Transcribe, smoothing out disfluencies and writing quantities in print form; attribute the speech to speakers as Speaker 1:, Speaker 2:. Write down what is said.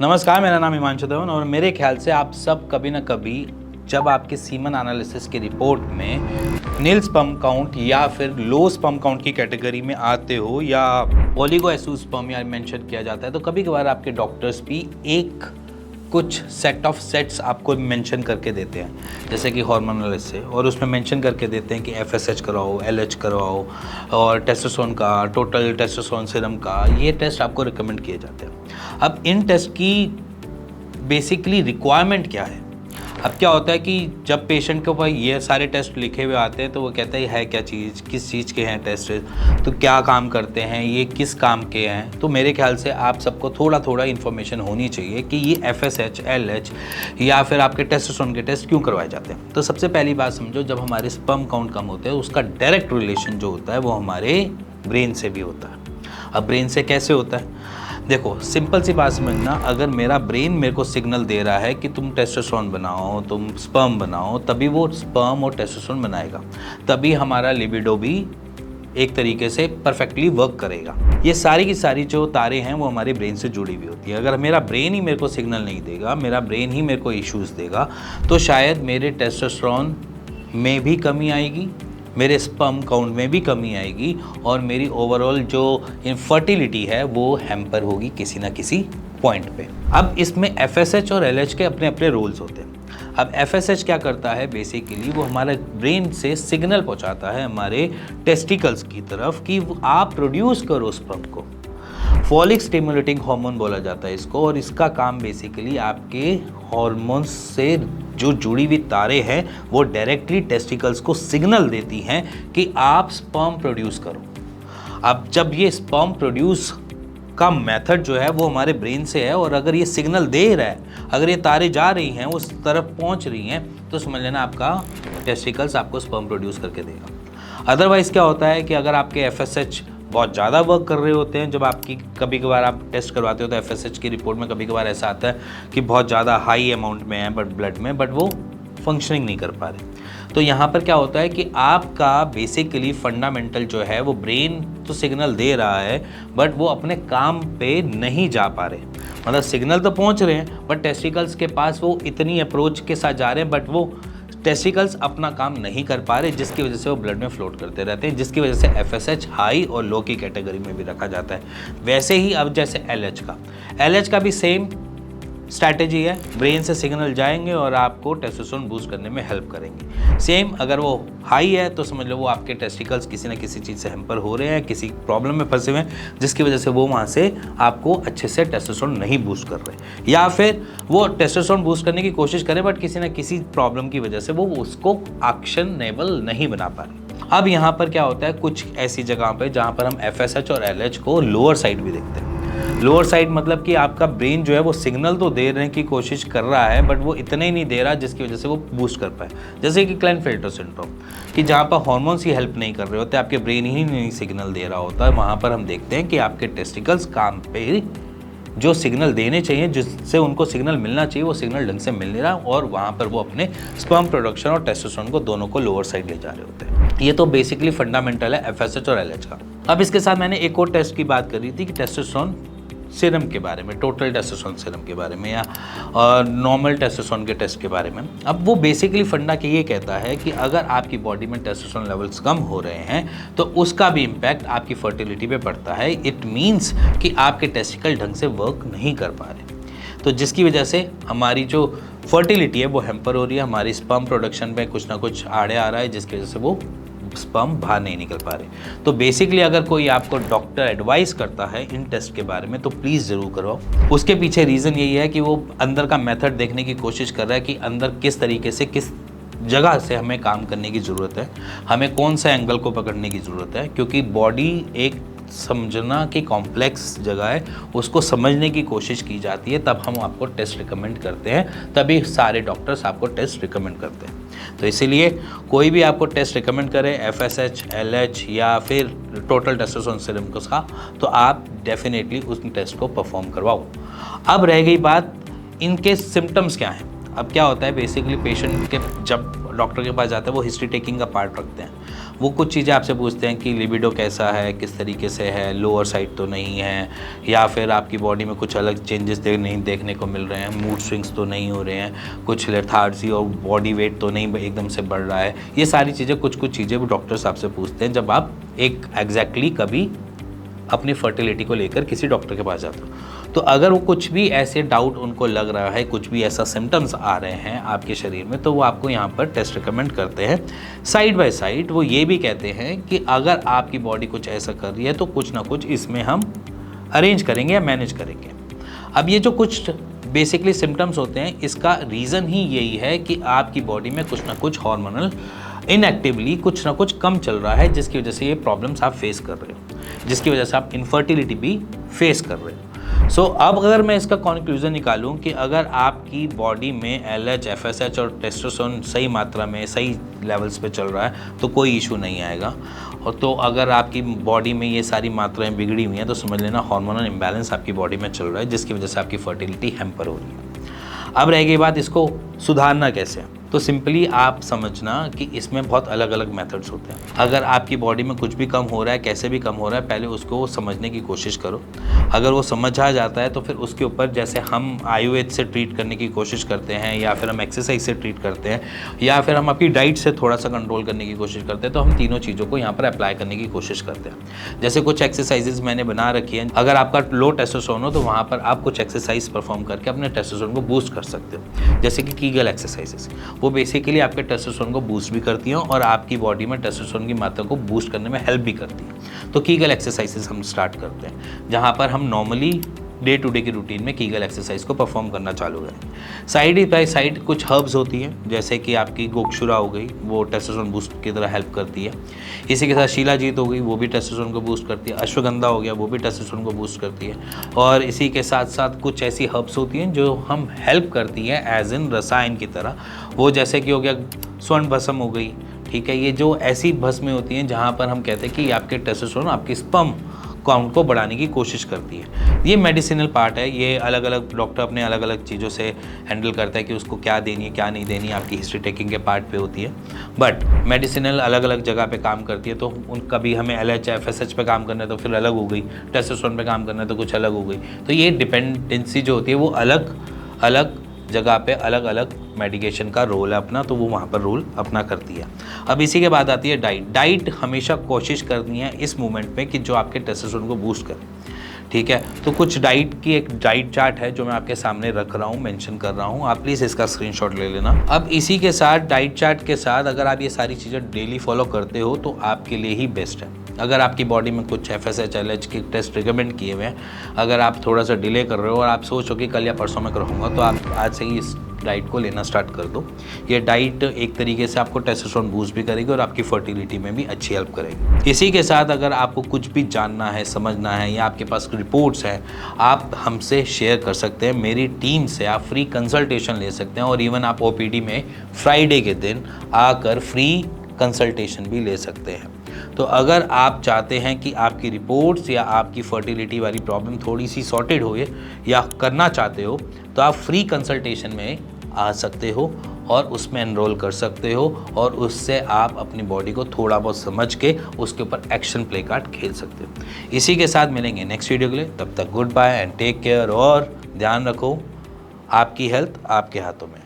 Speaker 1: नमस्कार, मेरा नाम हिमांशु देवन और मेरे ख्याल से आप सब कभी ना कभी जब आपके सीमन एनालिसिस की रिपोर्ट में नील स्पर्म काउंट या फिर लो स्पर्म काउंट की कैटेगरी में आते हो या ओलिगोएसोस स्पर्म या मेंशन किया जाता है, तो कभी कभार आपके डॉक्टर्स भी एक कुछ सेट ऑफ सेट्स आपको मेंशन करके देते हैं, जैसे कि हार्मोनल से, और उसमें मेंशन करके देते हैं कि एफएसएच करवाओ, एलएच करवाओ और टेस्टोस्टेरोन का, टोटल टेस्टोस्टेरोन सीरम का, ये टेस्ट आपको रिकमेंड किए जाते हैं। अब इन टेस्ट की बेसिकली रिक्वायरमेंट क्या है? अब क्या होता है कि जब पेशेंट के ऊपर ये सारे टेस्ट लिखे हुए आते हैं तो वो कहते हैं है क्या चीज़, किस चीज़ के हैं टेस्ट, तो क्या काम करते हैं, ये किस काम के हैं। तो मेरे ख्याल से आप सबको थोड़ा थोड़ा इन्फॉर्मेशन होनी चाहिए कि ये एफएसएच, एलएच या फिर आपके टेस्टोस्टेरोन के टेस्ट क्यों करवाए जाते हैं। तो सबसे पहली बात समझो, जब हमारे स्पर्म काउंट कम होते हैं उसका डायरेक्ट रिलेशन जो होता है वो हमारे ब्रेन से भी होता है। अब ब्रेन से कैसे होता है? देखो, सिंपल सी बात समझना, अगर मेरा ब्रेन मेरे को सिग्नल दे रहा है कि तुम टेस्टोस्टेरोन बनाओ, तुम स्पर्म बनाओ, तभी वो स्पर्म और टेस्टोस्टेरोन बनाएगा, तभी हमारा लिबिडो भी एक तरीके से परफेक्टली वर्क करेगा। ये सारी की सारी जो तारे हैं वो हमारे ब्रेन से जुड़ी हुई होती है। अगर मेरा ब्रेन ही मेरे को सिग्नल नहीं देगा, मेरा ब्रेन ही मेरे को इश्यूज़ देगा, तो शायद मेरे टेस्टोस्टेरोन में भी कमी आएगी, मेरे स्पर्म काउंट में भी कमी आएगी और मेरी ओवरऑल जो इनफर्टिलिटी है वो हैम्पर होगी किसी ना किसी पॉइंट पे। अब इसमें एफएसएच और एलएच के अपने अपने रोल्स होते हैं। अब एफएसएच क्या करता है, बेसिकली वो हमारे ब्रेन से सिग्नल पहुंचाता है हमारे टेस्टिकल्स की तरफ कि आप प्रोड्यूस करो स्पर्म को। फॉलिक स्टिमुलेटिंग हार्मोन बोला जाता है इसको, और इसका काम बेसिकली आपके हार्मोन्स से जो जुड़ी हुई तारे हैं वो डायरेक्टली टेस्टिकल्स को सिग्नल देती हैं कि आप स्पर्म प्रोड्यूस करो। अब जब ये स्पर्म प्रोड्यूस का मेथड जो है वो हमारे ब्रेन से है, और अगर ये सिग्नल दे रहा है, अगर ये तारे जा रही हैं, उस तरफ पहुंच रही हैं, तो समझ लेना आपका टेस्टिकल्स आपको स्पर्म प्रोड्यूस करके देगा। अदरवाइज़ क्या होता है कि अगर आपके एफएसएच बहुत ज़्यादा वर्क कर रहे होते हैं, जब आपकी कभी कभार आप टेस्ट करवाते हो तो एफएसएच की रिपोर्ट में कभी कभार ऐसा आता है कि बहुत ज़्यादा हाई अमाउंट में है ब्लड में, बट वो फंक्शनिंग नहीं कर पा रहे। तो यहाँ पर क्या होता है कि आपका बेसिकली फंडामेंटल जो है वो ब्रेन तो सिग्नल दे रहा है, बट वो अपने काम पे नहीं जा पा रहे। मतलब सिग्नल तो पहुँच रहे हैं, बट टेस्टिकल्स के पास वो इतनी अप्रोच के साथ जा रहे हैं, बट वो टेस्टिकल्स अपना काम नहीं कर पा रहे, जिसकी वजह से वो ब्लड में फ्लोट करते रहते हैं, जिसकी वजह से एफएसएच हाई और लो की कैटेगरी में भी रखा जाता है। वैसे ही अब जैसे एलएच का भी सेम स्ट्रैटेजी है, ब्रेन से सिग्नल जाएंगे और आपको टेस्टोस्टेरोन बूस्ट करने में हेल्प करेंगे। सेम अगर वो हाई है तो समझ लो वो आपके टेस्टिकल्स किसी ना किसी चीज़ से हैम्पर हो रहे हैं, किसी प्रॉब्लम में फंसे हुए हैं, जिसकी वजह से वो वहाँ से आपको अच्छे से टेस्टोस्टेरोन नहीं बूस्ट कर रहे, या फिर वो टेस्टोस्टेरोन बूस्ट करने की कोशिश करें बट किसी ना किसी प्रॉब्लम की वजह से वो उसको एक्शनेबल नहीं बना पा रहे। अब यहाँ पर क्या होता है, कुछ ऐसी जगह पर जहाँ पर हम एफएसएच और एलएच को लोअर साइड भी देखते हैं। लोअर साइड मतलब कि आपका ब्रेन जो है वो सिग्नल तो देने की कोशिश कर रहा है, बट वो इतने ही नहीं दे रहा जिसकी वजह से वो बूस्ट कर पाए। जैसे कि क्लाइनफेल्टर सिंड्रोम, कि जहाँ पर हार्मोन्स ही हेल्प नहीं कर रहे होते, आपके ब्रेन ही नहीं सिग्नल दे रहा होता है, वहाँ पर हम देखते हैं कि आपके टेस्टिकल्स काम पे जो सिग्नल देने चाहिए, जिससे उनको सिग्नल मिलना चाहिए, वो सिग्नल ढंग से मिल नहीं रहा, और वहाँ पर वो अपने स्पर्म प्रोडक्शन और टेस्टोस्टेरोन को दोनों को लोअर साइड ले जा रहे होते हैं। ये तो बेसिकली फंडामेंटल है एफएसएच और एलएच का। अब इसके साथ मैंने एक और टेस्ट की बात करी थी कि टेस्टोस्टेरोन सीरम के बारे में, टोटल टेस्टोस्टेरोन सीरम के बारे में, या नॉर्मल टेस्टोस्टेरोन के टेस्ट के बारे में। अब वो बेसिकली फंडा के ये कहता है कि अगर आपकी बॉडी में टेस्टोस्टेरोन लेवल्स कम हो रहे हैं तो उसका भी इम्पैक्ट आपकी फर्टिलिटी पे पड़ता है। इट मीन्स कि आपके टेस्टिकल ढंग से वर्क नहीं कर पा रहे, तो जिसकी वजह से हमारी जो फर्टिलिटी है वो हैम्पर हो रही है, हमारी स्पर्म प्रोडक्शन पे कुछ ना कुछ आड़े आ रहा है, जिसकी वजह से वो स्पर्म बाहर नहीं निकल पा रहे। तो बेसिकली अगर कोई आपको डॉक्टर एडवाइस करता है इन टेस्ट के बारे में तो प्लीज़ ज़रूर करवाओ। उसके पीछे रीज़न यही है कि वो अंदर का मेथड देखने की कोशिश कर रहा है कि अंदर किस तरीके से, किस जगह से हमें काम करने की ज़रूरत है, हमें कौन सा एंगल को पकड़ने की ज़रूरत है, क्योंकि बॉडी एक समझना कि कॉम्प्लेक्स जगह है, उसको समझने की कोशिश की जाती है, तब हम आपको टेस्ट रिकमेंड करते हैं, तभी सारे डॉक्टर्स आपको टेस्ट रिकमेंड करते हैं। तो इसीलिए कोई भी आपको टेस्ट रिकमेंड करे एफएसएच, एलएच या फिर टोटल टेस्टोस्टेरोन सीरम का, तो आप डेफिनेटली उस टेस्ट को परफॉर्म करवाओ। अब रह गई बात, इनके सिम्टम्स क्या हैं। अब क्या होता है, बेसिकली पेशेंट के जब डॉक्टर के पास जाता है वो हिस्ट्री टेकिंग का पार्ट रखते हैं, वो कुछ चीज़ें आपसे पूछते हैं कि लिबिडो कैसा है, किस तरीके से है, लोअर साइड तो नहीं है, या फिर आपकी बॉडी में कुछ अलग चेंजेस देखने को मिल रहे हैं, मूड स्विंग्स तो नहीं हो रहे हैं, कुछ लेथार्जी और बॉडी वेट तो नहीं एकदम से बढ़ रहा है। ये सारी चीज़ें कुछ चीज़ें वो डॉक्टर्स आपसे पूछते हैं जब आप एक एग्जैक्टली कभी अपनी फर्टिलिटी को लेकर किसी डॉक्टर के पास जाते हो। तो अगर वो कुछ भी ऐसे डाउट उनको लग रहा है, कुछ भी ऐसा सिम्टम्स आ रहे हैं आपके शरीर में, तो वो आपको यहाँ पर टेस्ट रिकमेंड करते हैं। साइड बाय साइड वो ये भी कहते हैं कि अगर आपकी बॉडी कुछ ऐसा कर रही है तो कुछ ना कुछ इसमें हम अरेंज करेंगे या मैनेज करेंगे। अब ये जो कुछ बेसिकली सिम्टम्स होते हैं, इसका रीज़न ही यही है कि आपकी बॉडी में कुछ ना कुछ हार्मोनल इनएक्टिवली कुछ ना कुछ कम चल रहा है, जिसकी वजह से ये प्रॉब्लम्स आप फेस कर रहे हो, जिसकी वजह से आप इनफर्टिलिटी भी फेस कर रहे हो। सो अब अगर मैं इसका कंक्लूजन निकालूं कि अगर आपकी बॉडी में LH, FSH और टेस्टोस्टेरोन सही मात्रा में सही लेवल्स पे चल रहा है तो कोई इशू नहीं आएगा। और तो अगर आपकी बॉडी में ये सारी मात्राएं बिगड़ी हुई हैं तो समझ लेना हार्मोनल इम्बैलेंस आपकी बॉडी में चल रहा है, जिसकी वजह से आपकी फर्टिलिटी हैम्पर हो रही है। अब रह गई बात इसको सुधारना कैसे। तो सिंपली आप समझना कि इसमें बहुत अलग अलग मेथड्स होते हैं। अगर आपकी बॉडी में कुछ भी कम हो रहा है, कैसे भी कम हो रहा है, पहले उसको समझने की कोशिश करो। अगर वो समझ आ जाता है तो फिर उसके ऊपर जैसे हम आयुर्वेद से ट्रीट करने की कोशिश करते हैं, या फिर हम एक्सरसाइज से ट्रीट करते हैं, या फिर हम आपकी डाइट से थोड़ा सा कंट्रोल करने की कोशिश करते हैं, तो हम तीनों चीज़ों को यहाँ पर अप्लाई करने की कोशिश करते हैं। जैसे कुछ एक्सरसाइजेज मैंने बना रखी हैं, अगर आपका लो टेस्टोस्टेरोन हो तो वहाँ पर आप कुछ एक्सरसाइज परफॉर्म करके अपने टेस्टोस्टेरोन को बूस्ट कर सकते हो। जैसे कि कीगल एक्सरसाइजेस, वो बेसिकली आपके टेस्टोस्टेरोन को बूस्ट भी करती हैं और आपकी बॉडी में टेस्टोस्टेरोन की मात्रा को बूस्ट करने में हेल्प भी करती हैं। तो कीगल एक्सरसाइजेस हम स्टार्ट करते हैं, जहाँ पर हम नॉर्मली डे टू डे की रूटीन में कीगल एक्सरसाइज को परफॉर्म करना चालू करें। साइड बाय साइड कुछ हर्ब्स होती हैं, जैसे कि आपकी गोक्षुरा हो गई, वो टेस्टोस्टेरोन बूस्ट की तरह हेल्प करती है। इसी के साथ शिलाजीत हो गई, वो भी टेस्टोस्टेरोन को बूस्ट करती है। अश्वगंधा हो गया, वो भी टेस्टोस्टेरोन को बूस्ट करती है। और इसी के साथ साथ कुछ ऐसी हर्ब्स होती हैं जो हम हेल्प करती हैं एज इन रसायन की तरह। वो जैसे कि हो गया स्वर्ण भस्म हो गई, ठीक है। ये जो ऐसी भस्में होती हैं जहाँ पर हम कहते हैं कि आपके टेस्टोस्टेरोन आपकी स्पर्म काउंट को बढ़ाने की कोशिश करती है। ये मेडिसिनल पार्ट है, ये अलग अलग डॉक्टर अपने अलग अलग चीज़ों से हैंडल करता है कि उसको क्या देनी है क्या नहीं देनी है, आपकी हिस्ट्री टेकिंग के पार्ट पे होती है। बट मेडिसिनल अलग अलग जगह पे काम करती है, तो उन कभी हमें LH, FSH पे काम करना है तो फिर अलग हो गई, टेस्टोस्टेरोन पे काम करना है तो कुछ अलग हो गई। तो ये डिपेंडेंसी जो होती है वो अलग अलग जगह पे अलग अलग मेडिकेशन का रोल है अपना, तो वो वहाँ पर रोल अपना करती है। अब इसी के बाद आती है डाइट। डाइट हमेशा कोशिश करनी है इस मोमेंट पे कि जो आपके टेस्टोस्टेरोन को बूस्ट करे, ठीक है। तो कुछ डाइट की एक डाइट चार्ट है जो मैं आपके सामने रख रहा हूँ, मेंशन कर रहा हूँ, आप प्लीज़ इसका स्क्रीनशॉट ले लेना। अब इसी के साथ डाइट चार्ट के साथ अगर आप ये सारी चीज़ें डेली फॉलो करते हो तो आपके लिए ही बेस्ट है। अगर आपकी बॉडी में कुछ FSH, LH के टेस्ट रिकमेंड किए हुए हैं, अगर आप थोड़ा सा डिले कर रहे हो और आप सोचो कि कल या परसों में कराऊंगा, तो आप आज से ही इस डाइट को लेना स्टार्ट कर दो। ये डाइट एक तरीके से आपको टेस्टोस्टेरोन बूस्ट भी करेगी और आपकी फर्टिलिटी में भी अच्छी हेल्प करेगी। इसी के साथ अगर आपको कुछ भी जानना है, समझना है, या आपके पास रिपोर्ट्स हैं, आप हमसे शेयर कर सकते हैं। मेरी टीम से आप फ्री कंसल्टेशन ले सकते हैं, और इवन आप OPD में फ्राइडे के दिन आकर फ्री कंसल्टेशन भी ले सकते हैं। तो अगर आप चाहते हैं कि आपकी रिपोर्ट्स या आपकी फर्टिलिटी वाली प्रॉब्लम थोड़ी सी सॉर्टेड हो या करना चाहते हो, तो आप फ्री कंसल्टेशन में आ सकते हो और उसमें एनरोल कर सकते हो, और उससे आप अपनी बॉडी को थोड़ा बहुत समझ के उसके ऊपर एक्शन प्ले कार्ड खेल सकते हो। इसी के साथ मिलेंगे नेक्स्ट वीडियो के लिए, तब तक good bye and take care, और ध्यान रखो आपकी हेल्थ आपके हाथों में।